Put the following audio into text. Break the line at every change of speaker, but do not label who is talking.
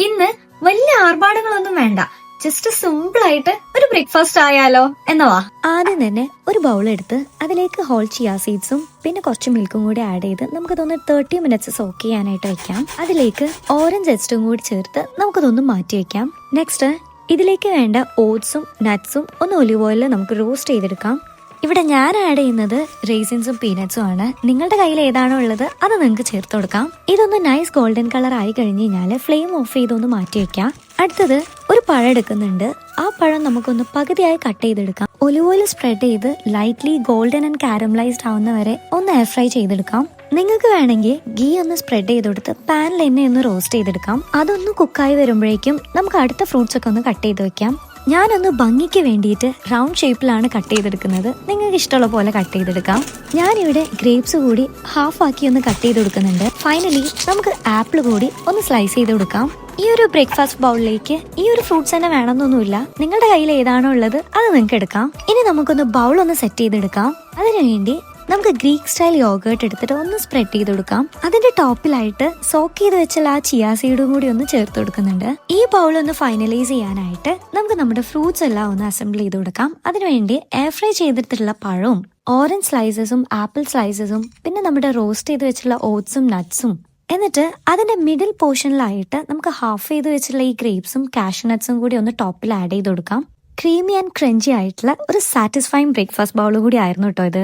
ഇന്ന് വലിയ ആർഭാടങ്ങളൊന്നും വേണ്ട, ജസ്റ്റ് സിമ്പിൾ ആയിട്ട് ഒരു ബ്രേക്ക്ഫാസ്റ്റ് ആയാലോ എന്നവാ.
ആദ്യം തന്നെ ഒരു ബൗൾ എടുത്ത് അതിലേക്ക് ഹോൾ ചിയ സീഡ്സും പിന്നെ കുറച്ച് മിൽക്കും കൂടി ആഡ് ചെയ്ത് നമുക്കതൊന്ന് 30 മിനിറ്റ്സ് സോക്ക് ചെയ്യാനായിട്ട് വെക്കാം. അതിലേക്ക് ഓറഞ്ച് എക്സ്റ്റും കൂടി ചേർത്ത് നമുക്കതൊന്ന് മാറ്റി വെക്കാം. നെക്സ്റ്റ് ഇതിലേക്ക് വേണ്ട ഓട്സും നട്ട്സും ഒന്ന് ഒലിവ് ഓയിലിൽ നമുക്ക് റോസ്റ്റ് ചെയ്തെടുക്കാം. ഇവിടെ ഞാൻ ആഡ് ചെയ്യുന്നത് റേസിൻസും പീനട്സും ആണ്. നിങ്ങളുടെ കയ്യിൽ ഏതാണോ ഉള്ളത് അത് നിങ്ങൾക്ക് ചേർത്ത് കൊടുക്കാം. ഇതൊന്ന് നൈസ് ഗോൾഡൻ കളർ ആയി കഴിഞ്ഞ് കഴിഞ്ഞാൽ ഫ്ലെയിം ഓഫ് ചെയ്തൊന്ന് മാറ്റി വെക്കാം. അടുത്തത് ഒരു പഴം എടുക്കുന്നുണ്ട്. ആ പഴം നമുക്കൊന്ന് പകുതിയായി കട്ട് ചെയ്തെടുക്കാം. ഒലിവ് ഓയിൽ സ്പ്രെഡ് ചെയ്ത് ലൈറ്റ്ലി ഗോൾഡൻ ആൻഡ് കാരമലൈസ്ഡ് ആവുന്ന വരെ ഒന്ന് എയർ ഫ്രൈ ചെയ്തെടുക്കാം. നിങ്ങൾക്ക് വേണമെങ്കിൽ ഗീ ഒന്ന് സ്പ്രെഡ് ചെയ്ത് കൊടുത്ത് പാനിൽ എണ്ണ ഒന്ന് റോസ്റ്റ് ചെയ്തെടുക്കാം. അതൊന്ന് കുക്കായി വരുമ്പോഴേക്കും നമുക്ക് അടുത്ത ഫ്രൂട്ട്സ് ഒക്കെ ഒന്ന് കട്ട് ചെയ്ത് വെക്കാം. ഞാനൊന്ന് ഭംഗിക്ക് വേണ്ടിയിട്ട് റൗണ്ട് ഷേപ്പിലാണ് കട്ട് ചെയ്തെടുക്കുന്നത്. നിങ്ങൾക്ക് ഇഷ്ടമുള്ള പോലെ കട്ട് ചെയ്തെടുക്കാം. ഞാനിവിടെ ഗ്രേപ്സ് കൂടി ഹാഫ് ആക്കി ഒന്ന് കട്ട് ചെയ്ത് കൊടുക്കുന്നുണ്ട്. ഫൈനലി നമുക്ക് ആപ്പിൾ കൂടി ഒന്ന് സ്ലൈസ് ചെയ്ത് കൊടുക്കാം. ഈ ഒരു ബ്രേക്ക്ഫാസ്റ്റ് ബൗളിലേക്ക് ഈ ഒരു ഫ്രൂട്ട്സ് തന്നെ വേണമെന്നൊന്നുമില്ല, നിങ്ങളുടെ കയ്യിൽ ഏതാണോ ഉള്ളത് അത് നിങ്ങൾക്ക് എടുക്കാം. ഇനി നമുക്കൊന്ന് ബൗൾ ഒന്ന് സെറ്റ് ചെയ്തെടുക്കാം. അതിനുവേണ്ടി നമുക്ക് ഗ്രീക്ക് സ്റ്റൈൽ യോഗേർട്ട് എടുത്തിട്ട് ഒന്ന് സ്പ്രെഡ് ചെയ്ത് കൊടുക്കാം. അതിന്റെ ടോപ്പിലായിട്ട് സോക്ക് ചെയ്ത് വെച്ചുള്ള ആ ചിയ സീഡും കൂടി ഒന്ന് ചേർത്ത് കൊടുക്കുന്നുണ്ട്. ഈ ബൗൾ ഒന്ന് ഫൈനലൈസ് ചെയ്യാനായിട്ട് നമുക്ക് നമ്മുടെ ഫ്രൂട്ട്സ് എല്ലാം ഒന്ന് അസംബിൾ ചെയ്ത് കൊടുക്കാം. അതിനുവേണ്ടി എയർ ഫ്രൈ ചെയ്തിട്ടുള്ള പഴവും ഓറഞ്ച് സ്ലൈസസും ആപ്പിൾ സ്ലൈസസും പിന്നെ നമ്മുടെ റോസ്റ്റ് ചെയ്ത് വെച്ചുള്ള ഓട്സും നട്ട്സും, എന്നിട്ട് അതിന്റെ മിഡിൽ പോർഷനിലായിട്ട് നമുക്ക് ഹാഫ് ചെയ്ത് വെച്ചുള്ള ഈ ഗ്രേപ്സും കാഷ്യൂ നട്ട്സും കൂടി ഒന്ന് ടോപ്പിൽ ആഡ് ചെയ്ത് കൊടുക്കാം. ക്രീമി ആൻഡ് ക്രഞ്ചി ആയിട്ടുള്ള ഒരു സാറ്റിസ്ഫൈങ് ബ്രേക്ക്ഫാസ്റ്റ് ബൗൾ കൂടി ആയിരുന്നു കേട്ടോ ഇത്.